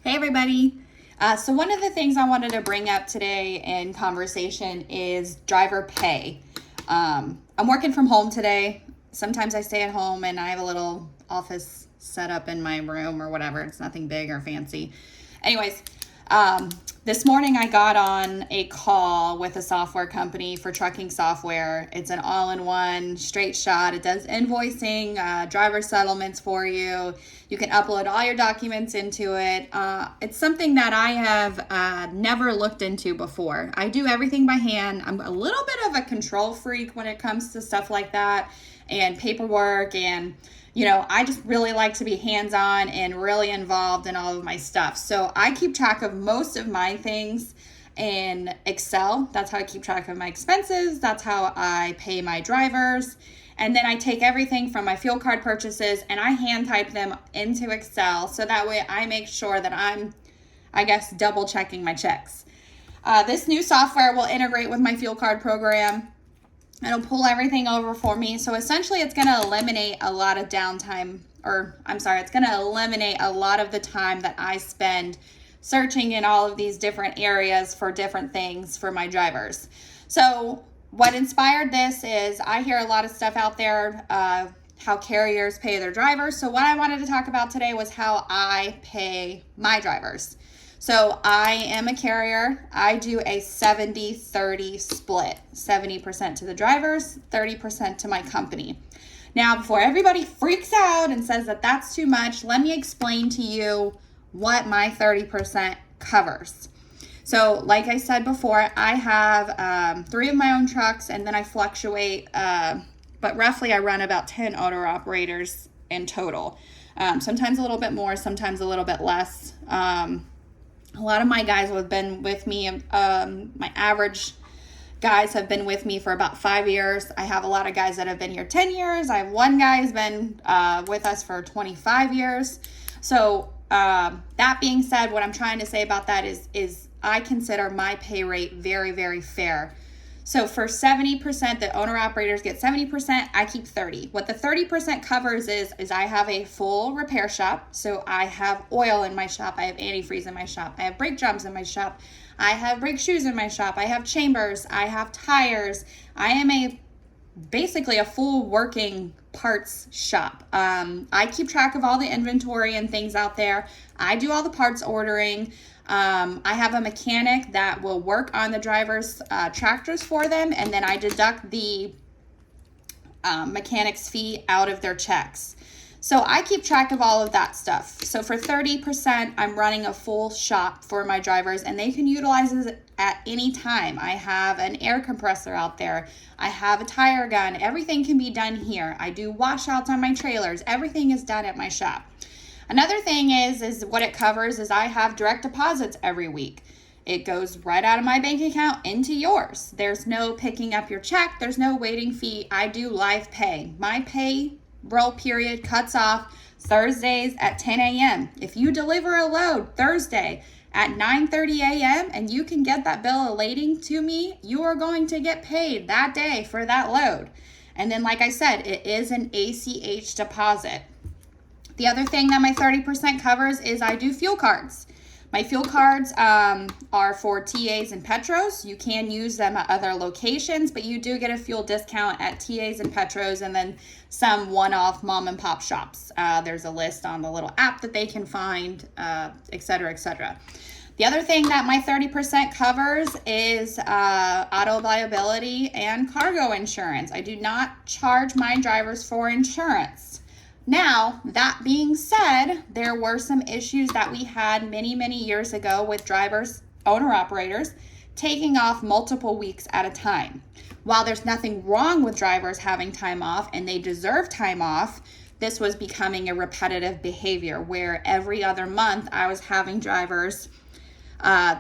Hey everybody. So one of the things I wanted to bring up today in conversation is driver pay. I'm working from home today. Sometimes I stay at home and I have a little office set up in my room or whatever. It's nothing big or fancy. Anyways, this morning I got on a call with a software company for trucking software. It's an all-in-one straight shot. It does invoicing, driver settlements for you. You can upload all your documents into it. It's something that I have never looked into before. I do everything by hand. I'm a little bit of a control freak when it comes to stuff like that and paperwork, and I just really like to be hands-on and really involved in all of my stuff. So I keep track of most of my things in Excel. That's how I keep track of my expenses. That's how I pay my drivers. And then I take everything from my fuel card purchases and I hand type them into Excel. So that way I make sure that I'm, double checking my checks. This new software will integrate with my fuel card program. It'll pull everything over for me. So essentially it's going to eliminate a lot of downtime, it's going to eliminate a lot of the time that I spend searching in all of these different areas for different things for my drivers. So what inspired this is I hear a lot of stuff out there, how carriers pay their drivers. So what I wanted to talk about today was how I pay my drivers. So I am a carrier. I do a 70-30 split, 70% to the drivers, 30% to my company. Now, before everybody freaks out and says that that's too much, let me explain to you what my 30% covers. So like I said before, I have 3 of my own trucks and then I fluctuate, but roughly I run about 10 owner operators in total. Sometimes a little bit more, sometimes a little bit less. A lot of my guys have been with me. My average guys have been with me for about 5 years. I have a lot of guys that have been here 10 years. I have one guy who's been with us for 25 years. So that being said, what I'm trying to say about that is I consider my pay rate very, very fair. So for 70%, the owner operators get 70%, I keep 30. What the 30% covers is I have a full repair shop. So I have oil in my shop, I have antifreeze in my shop, I have brake drums in my shop, I have brake shoes in my shop, I have chambers, I have tires. I am basically a full working parts shop. I keep track of all the inventory and things out there. I do all the parts ordering. I have a mechanic that will work on the drivers' tractors for them, and then I deduct the mechanic's fee out of their checks. So I keep track of all of that stuff. So for 30%, I'm running a full shop for my drivers, and they can utilize it at any time. I have an air compressor out there. I have a tire gun. Everything can be done here. I do washouts on my trailers. Everything is done at my shop. Another thing is what it covers is I have direct deposits every week. It goes right out of my bank account into yours. There's no picking up your check. There's no waiting fee. I do live pay. My payroll period cuts off Thursdays at 10 a.m. If you deliver a load Thursday at 9:30 a.m. and you can get that bill of lading to me, you are going to get paid that day for that load. And then, like I said, it is an ACH deposit. The other thing that my 30% covers is I do fuel cards. My fuel cards are for TAs and Petros. You can use them at other locations, but you do get a fuel discount at TAs and Petros and then some one-off mom and pop shops. There's a list on the little app that they can find, et cetera, et cetera. The other thing that my 30% covers is auto liability and cargo insurance. I do not charge my drivers for insurance. Now, that being said, there were some issues that we had many, many years ago with drivers, owner-operators, taking off multiple weeks at a time. While there's nothing wrong with drivers having time off and they deserve time off, this was becoming a repetitive behavior where every other month I was having drivers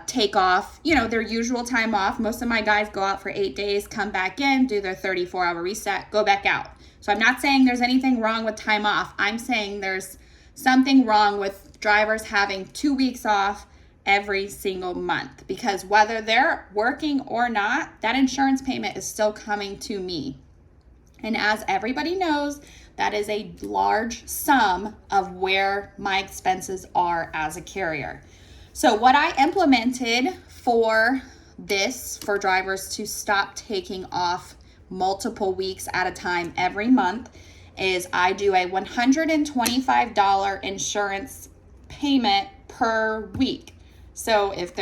take off, their usual time off. Most of my guys go out for 8 days, come back in, do their 34-hour reset, go back out. So I'm not saying there's anything wrong with time off. I'm saying there's something wrong with drivers having 2 weeks off every single month, because whether they're working or not, that insurance payment is still coming to me. And as everybody knows, That is a large sum of where my expenses are as a carrier. So what I implemented for this, for drivers to stop taking off multiple weeks at a time every month, is I do a $125 insurance payment per week. So it's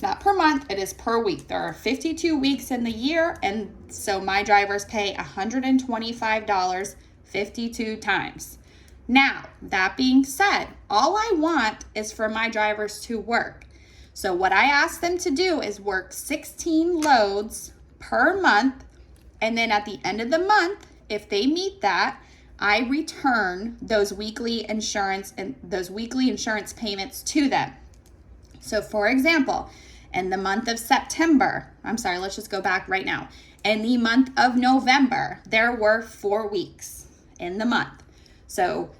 not per month, it is per week. There are 52 weeks in the year, and so my drivers pay $125 52 times. Now, that being said, all I want is for my drivers to work. So what I ask them to do is work 16 loads per month, and then at the end of the month, if they meet that, I return those weekly insurance payments to them. So for example, in the month of September, let's just go back right now. In the month of November, there were 4 weeks in the month. So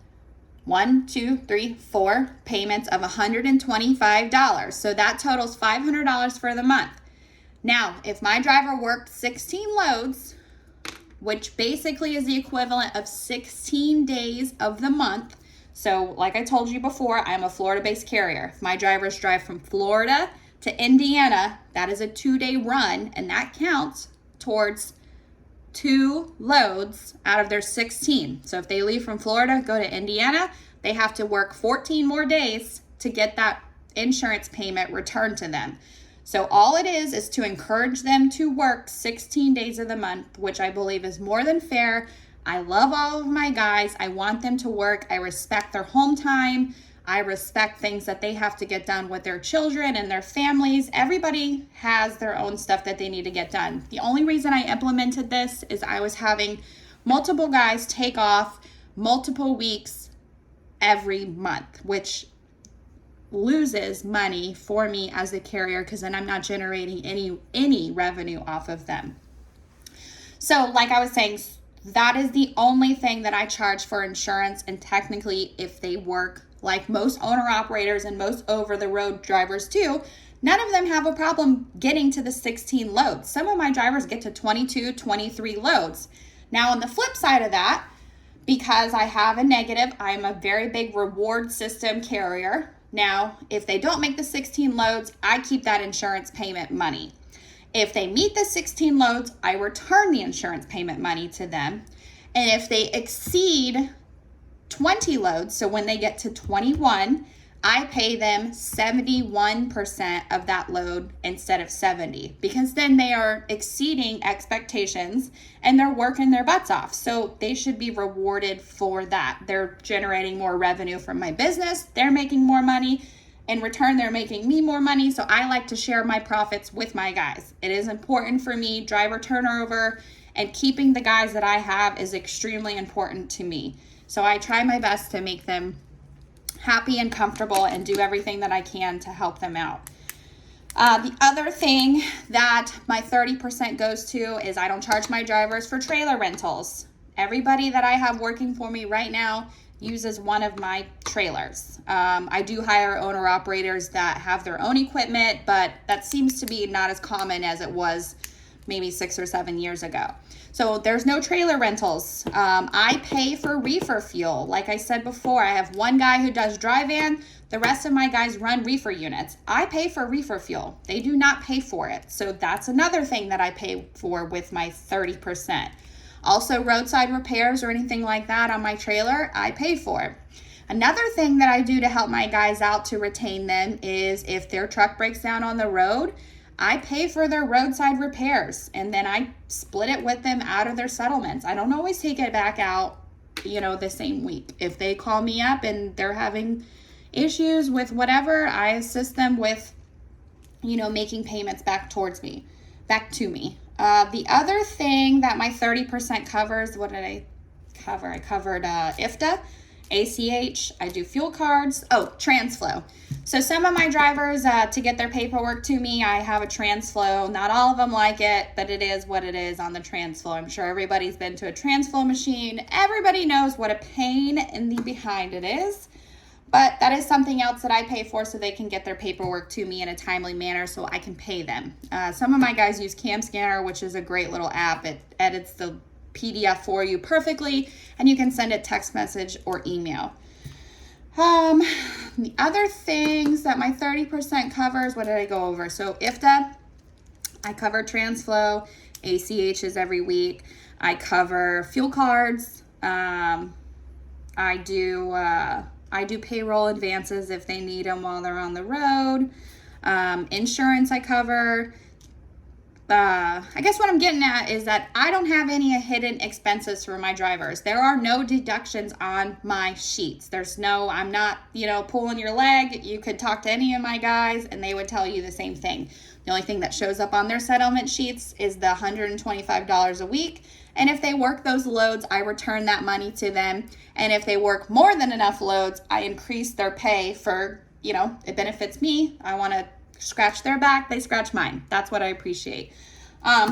1, 2, 3, 4 payments of $125. So that totals $500 for the month. Now, if my driver worked 16 loads, which basically is the equivalent of 16 days of the month. So like I told you before, I'm a Florida-based carrier. If my drivers drive from Florida to Indiana, that is a 2-day run, and that counts towards 2 loads out of their 16. So if they leave from Florida, go to Indiana, they have to work 14 more days to get that insurance payment returned to them. So all it is to encourage them to work 16 days of the month, which I believe is more than fair. I love all of my guys. I want them to work. I respect their home time. I respect things that they have to get done with their children and their families. Everybody has their own stuff that they need to get done. The only reason I implemented this is I was having multiple guys take off multiple weeks every month, which loses money for me as a carrier because then I'm not generating any revenue off of them. So like I was saying, that is the only thing that I charge for insurance, and technically if they work like most owner operators and most over-the-road drivers do, none of them have a problem getting to the 16 loads. Some of my drivers get to 22, 23 loads. Now on the flip side of that, because I have a negative, I'm a very big reward system carrier. Now, if they don't make the 16 loads, I keep that insurance payment money. If they meet the 16 loads, I return the insurance payment money to them. And if they exceed 20 loads, so when they get to 21, I pay them 71% of that load instead of 70, because then they are exceeding expectations and they're working their butts off. So they should be rewarded for that. They're generating more revenue from my business. They're making more money. In return, they're making me more money. So I like to share my profits with my guys. It is important for me. Driver turnover and keeping the guys that I have is extremely important to me. So I try my best to make them happy and comfortable and do everything that I can to help them out. The other thing that my 30% goes to is I don't charge my drivers for trailer rentals. Everybody that I have working for me right now uses one of my trailers. I do hire owner operators that have their own equipment, but that seems to be not as common as it was maybe 6 or 7 years ago. So there's no trailer rentals. I pay for reefer fuel. Like I said before, I have one guy who does dry van. The rest of my guys run reefer units. I pay for reefer fuel. They do not pay for it. So that's another thing that I pay for with my 30%. Also, roadside repairs or anything like that on my trailer, I pay for. Another thing that I do to help my guys out to retain them is if their truck breaks down on the road, I pay for their roadside repairs, and then I split it with them out of their settlements. I don't always take it back out, the same week. If they call me up and they're having issues with whatever, I assist them with, making payments back to me. The other thing that my 30% covers, what did I cover? I covered IFTA, ACH, I do fuel cards, TransFlow. So some of my drivers, to get their paperwork to me, I have a TransFlow. Not all of them like it, but it is what it is on the TransFlow. I'm sure everybody's been to a TransFlow machine. Everybody knows what a pain in the behind it is. But that is something else that I pay for so they can get their paperwork to me in a timely manner so I can pay them. Some of my guys use CamScanner, which is a great little app. It edits the PDF for you perfectly, and you can send it text message or email. The other things that my 30% covers, what did I go over? So IFTA, I cover TransFlow, ACHs every week. I cover fuel cards. I do payroll advances if they need them while they're on the road. Insurance I cover. I guess what I'm getting at is that I don't have any hidden expenses for my drivers. There are no deductions on my sheets. I'm not, pulling your leg. You could talk to any of my guys and they would tell you the same thing. The only thing that shows up on their settlement sheets is the $125 a week. And if they work those loads, I return that money to them. And if they work more than enough loads, I increase their pay for, it benefits me. I want to scratch their back, they scratch mine. That's what I appreciate.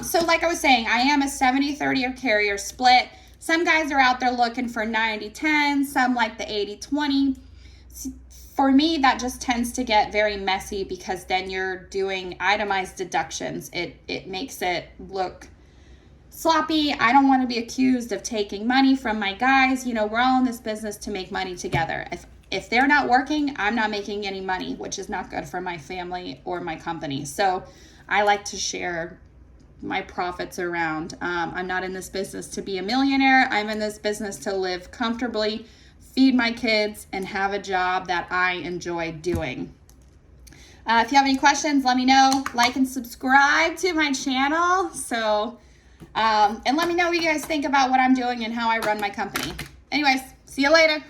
So like I was saying, I am a 70-30 carrier split. Some guys are out there looking for 90-10, some like the 80-20. For me, that just tends to get very messy because then you're doing itemized deductions. It makes it look sloppy. I don't want to be accused of taking money from my guys. We're all in this business to make money together. If they're not working, I'm not making any money, which is not good for my family or my company. So I like to share my profits around. I'm not in this business to be a millionaire. I'm in this business to live comfortably, feed my kids, and have a job that I enjoy doing. If you have any questions, let me know. Like and subscribe to my channel. And let me know what you guys think about what I'm doing and how I run my company. Anyways, see you later.